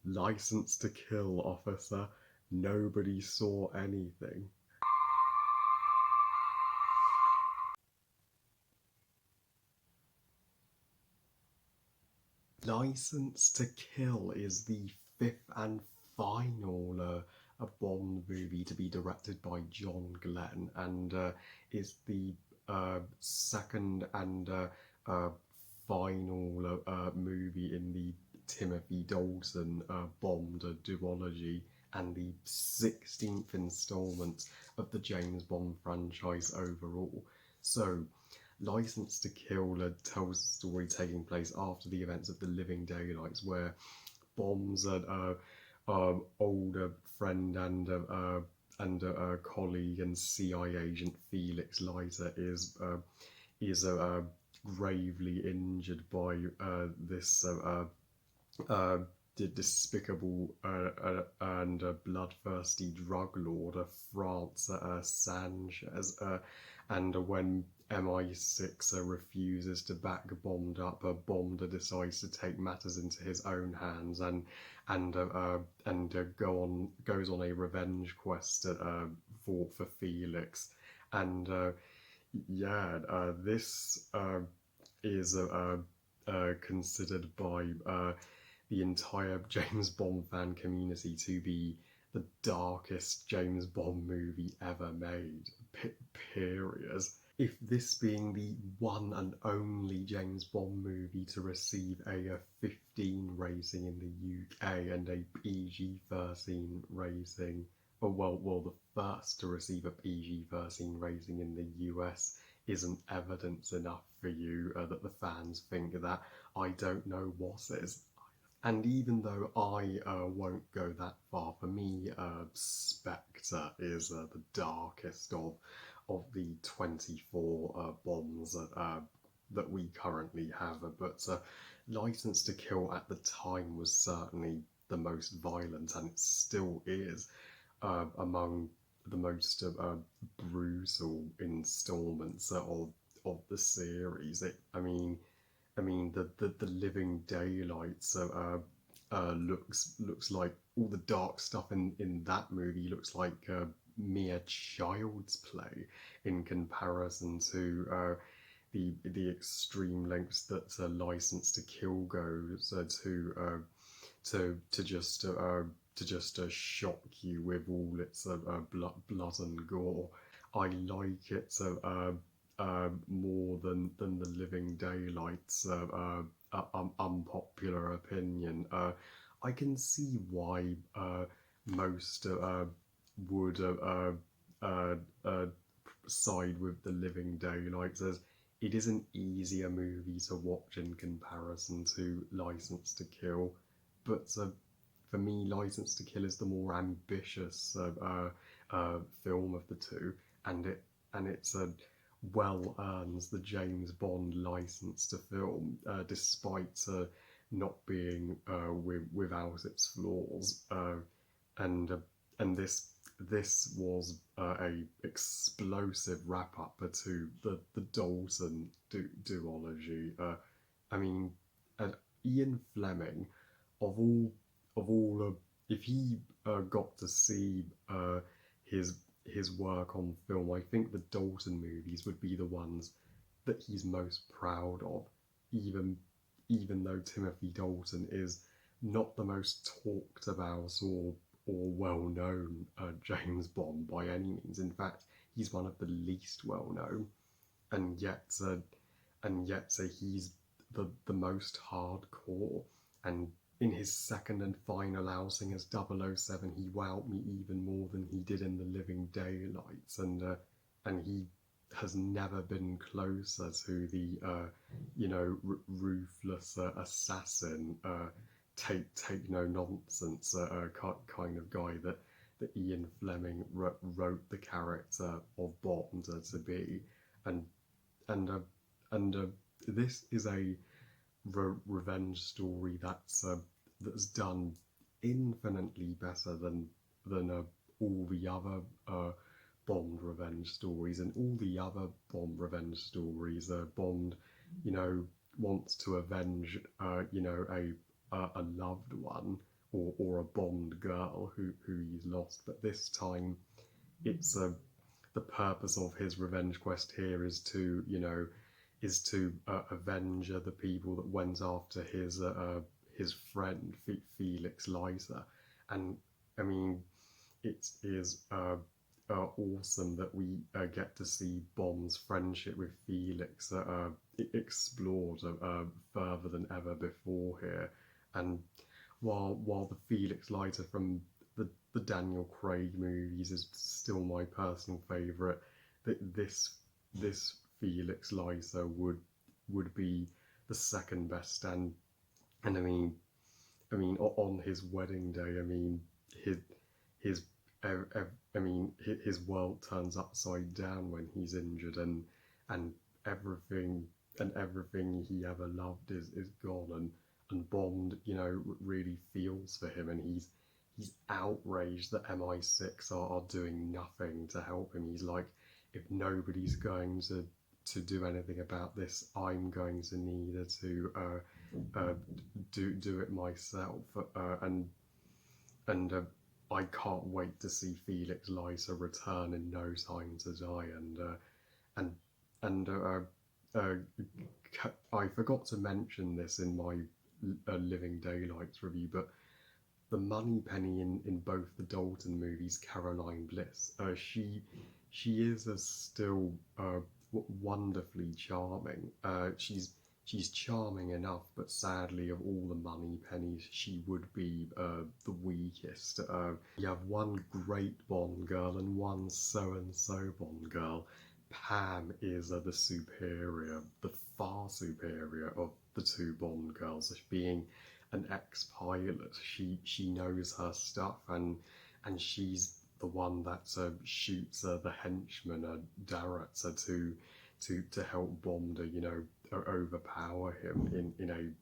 License to kill, officer. Nobody saw anything. License to Kill is the fifth and final a Bond movie to be directed by John Glenn, and is the second and final movie in the Timothy Dalton Bond duology, and the 16th installment of the James Bond franchise overall. So, License to Kill tells the story taking place after the events of The Living Daylights, where Bond's older friend and colleague and CIA agent Felix Leiter is gravely injured by this despicable and bloodthirsty drug lord, France Sanchez, and when MI6 refuses to back Bond up, Bond decides to take matters into his own hands and goes on a revenge quest for Felix, and this is considered by the entire James Bond fan community to be the darkest James Bond movie ever made. Period. If this being the one and only James Bond movie to receive a 15 rating in the UK and a PG-13 rating, the first to receive a PG-13 rating in the US, isn't evidence enough for you that the fans think that, I don't know what is. And even though I won't go that far, for me, Spectre is the darkest of the 24 Bonds that we currently have. But License to Kill at the time was certainly the most violent, and it still is among the most brutal installments of the series. The Living Daylights looks like all the dark stuff in that movie looks like mere child's play in comparison to the extreme lengths that License to Kill goes to just shock you with all its blood and gore. I like it more than the Living Daylights unpopular opinion. I can see why most would side with the Living Daylights, as it is an easier movie to watch in comparison to License to Kill. But for me, License to Kill is the more ambitious film of the two, and it's well earns the James Bond license to film, despite not being without its flaws. And this was a explosive wrap up to the Dalton duology. Ian Fleming, of all, if he got to see his work on film, I think the Dalton movies would be the ones that he's most proud of, even though Timothy Dalton is not the most talked about or well-known James Bond by any means. In fact, he's one of the least well-known, and yet he's the most hardcore. And in his second and final outing as 007, he wowed me even more than he did in The Living Daylights, and he has never been closer to the ruthless assassin, take no nonsense kind of guy that Ian Fleming wrote the character of Bond to be, and this is a revenge story that's done infinitely better than all the other Bond revenge stories. And all the other Bond revenge stories, Bond, wants to avenge, a loved one, or a Bond girl who he's lost. But this time, it's the purpose of his revenge quest here is to avenge the people that went after his friend Felix Leiter. And I mean, it is awesome that we get to see Bond's friendship with Felix explored further than ever before here. And while the Felix Leiter from the Daniel Craig movies is still my personal favourite, this Felix Leiter would be the second best. And I mean on his wedding day, I mean his his world turns upside down when he's injured, and everything everything he ever loved is gone, and Bond really feels for him, and he's outraged that MI6 are doing nothing to help him. He's like, if nobody's going to do anything about this, I'm going to need to do it myself. And I can't wait to see Felix Leiter return in No Time to Die. I forgot to mention this in my Living Daylights review, but the moneypenny in both the Dalton movies, Caroline Bliss, she is still wonderfully charming. She's charming enough, but sadly, of all the moneypennies, she would be the weakest. You have one great Bond girl and one so-and-so Bond girl. Pam is the superior, the far superior of the two Bond girls. Being an ex-pilot, she knows her stuff, and she's the one that shoots the henchman Darrett to help Bond, overpower him in a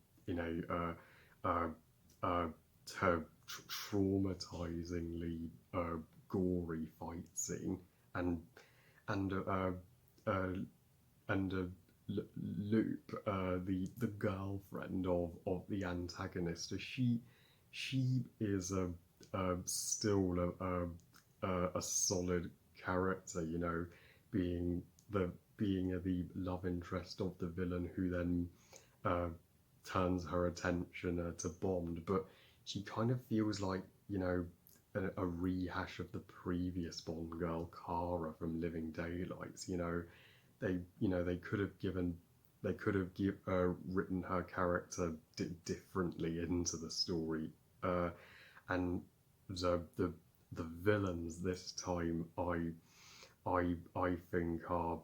traumatizingly gory fight scene. And Loop, the girlfriend of the antagonist, she is still a solid character, being the love interest of the villain, who then turns her attention to Bond. But she kind of feels like a rehash of the previous Bond girl, Cara from Living Daylights. They could have written her character differently into the story, and the villains this time I think are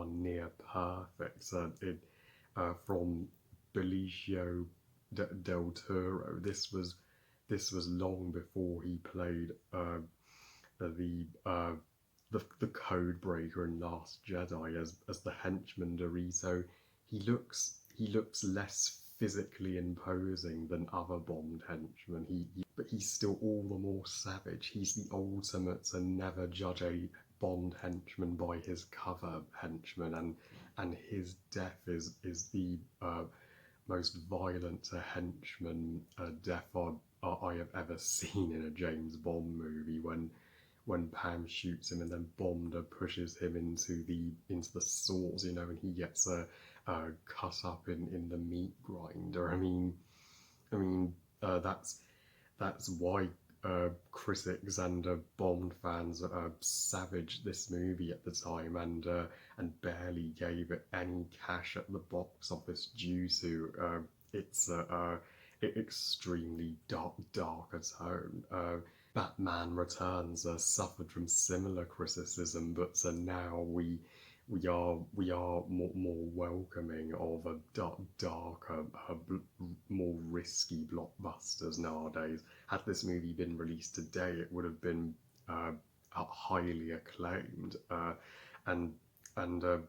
near perfect. From Benicio del Toro, this was long before he played the code breaker in Last Jedi as the henchman Dorito. He looks less physically imposing than other Bond henchmen. But he's still all the more savage. He's the ultimate to never judge a Bond henchman by his cover henchman, and his death is the most violent henchman death I have ever seen in a James Bond movie, when Pam shoots him and then Bond pushes him into the sauce, and he gets cut up in the meat grinder. I mean that's why critics and Bond fans savaged this movie at the time, and barely gave it any cash at the box office due to its extremely darker tone. Batman Returns suffered from similar criticism, but now we are more welcoming of a darker, more risky blockbusters nowadays. Had this movie been released today, it would have been highly acclaimed. And the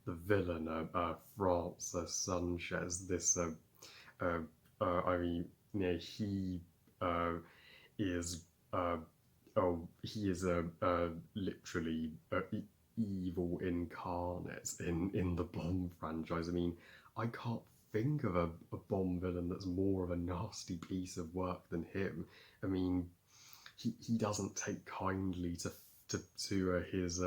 villain, Francis Sanchez, this he is he is literally evil incarnate in the Bond franchise. I mean, I can't think of a Bond villain that's more of a nasty piece of work than him. I mean, he doesn't take kindly to his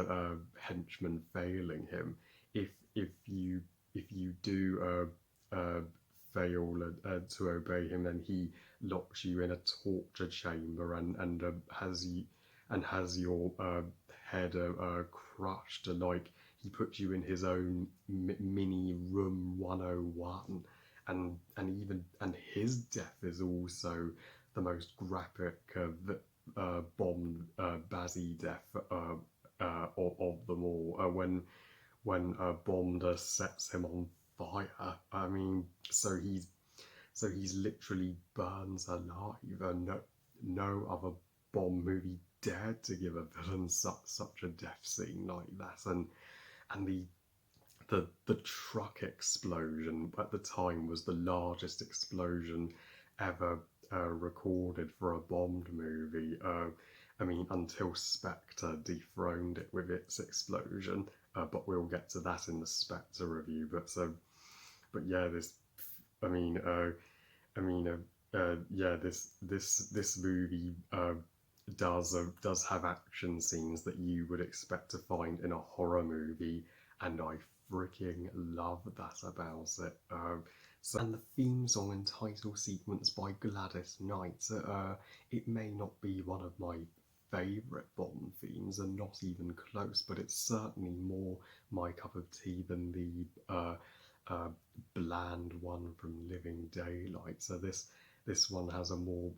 henchmen failing him. If if you do fail to obey him, then he locks you in a torture chamber and has your head crushed. Like he puts you in his own mini room 101, and his death is also the most graphic Bond Bazzy death of them all. When Bond sets him on fire. I mean, so he's literally burns alive, and no other Bond movie dared to give a villain such a death scene like that. And the truck explosion at the time was the largest explosion ever recorded for a Bond movie. I mean, until Spectre dethroned it with its explosion, but we'll get to that in the Spectre review. But yeah, this movie does have action scenes that you would expect to find in a horror movie, and I freaking love that about it. And the theme song and title sequence by Gladys Knight, it may not be one of my favourite Bond themes, and not even close, but it's certainly more my cup of tea than the bland one from Living Daylight. So this one has a more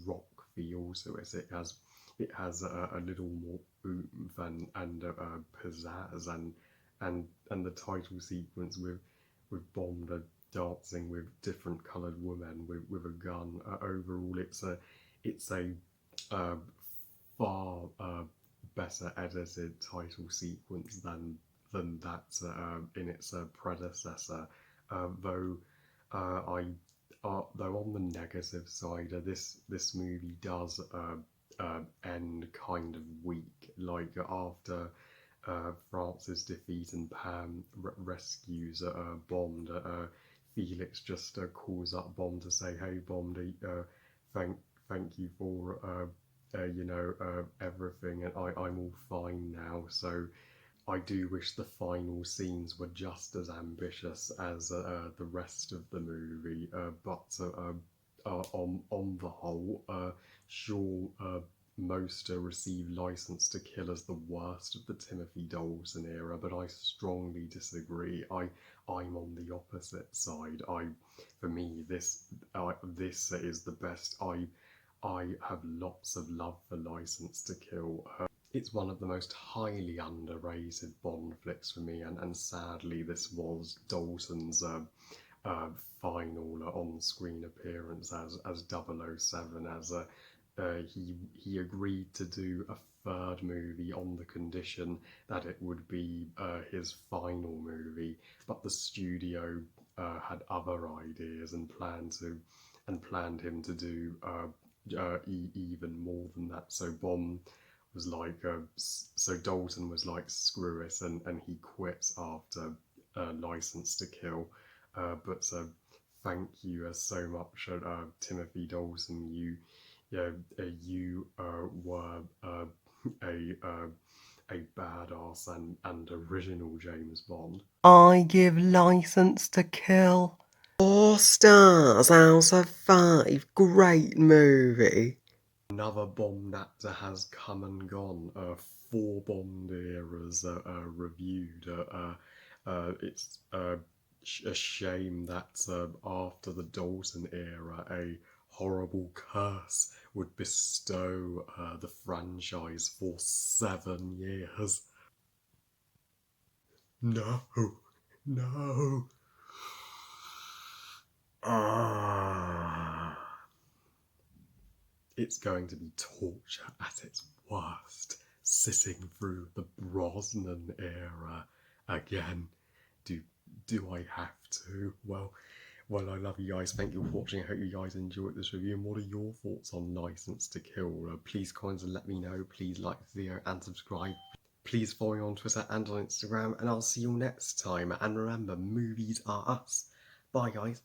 rock feel to it. It has a little more oomph and pizzazz, and the title sequence with Bond dancing with different coloured women with a gun. Overall, it's a far better edited title sequence than that in its predecessor. Though though on the negative side, this movie does end kind of weak. Like after France's defeat and Pam rescues Bond, Felix just calls up Bond to say, "Hey Bond, thank you for everything, and I'm all fine now." So I do wish the final scenes were just as ambitious as the rest of the movie, but on the whole, sure, most receive License to Kill as the worst of the Timothy Dalton era, but I strongly disagree. I'm on the opposite side. For me, this is the best. I have lots of love for License to Kill. It's one of the most highly underrated Bond flicks for me, and sadly this was Dalton's final on-screen appearance as 007, as he agreed to do a third movie on the condition that it would be his final movie, but the studio had other ideas and planned him to do even more than that. So Bond was like, so Dalton was like, screw it, and he quit after License to Kill. But thank you so much, Timothy Dalton. You were a badass and original James Bond. I give License to Kill 4 stars out of 5. Great movie. Another Bond actor has come and gone. 4 Bond eras reviewed. It's a shame that after the Dalton era, a horrible curse would bestow the franchise for 7 years. No. It's going to be torture at its worst, sitting through the Brosnan era again. Do I have to? Well, I love you guys. Thank you for watching. I hope you guys enjoyed this review. And what are your thoughts on License to Kill? Please comment and let me know. Please like the video and subscribe. Please follow me on Twitter and on Instagram. And I'll see you next time. And remember, movies are us. Bye, guys.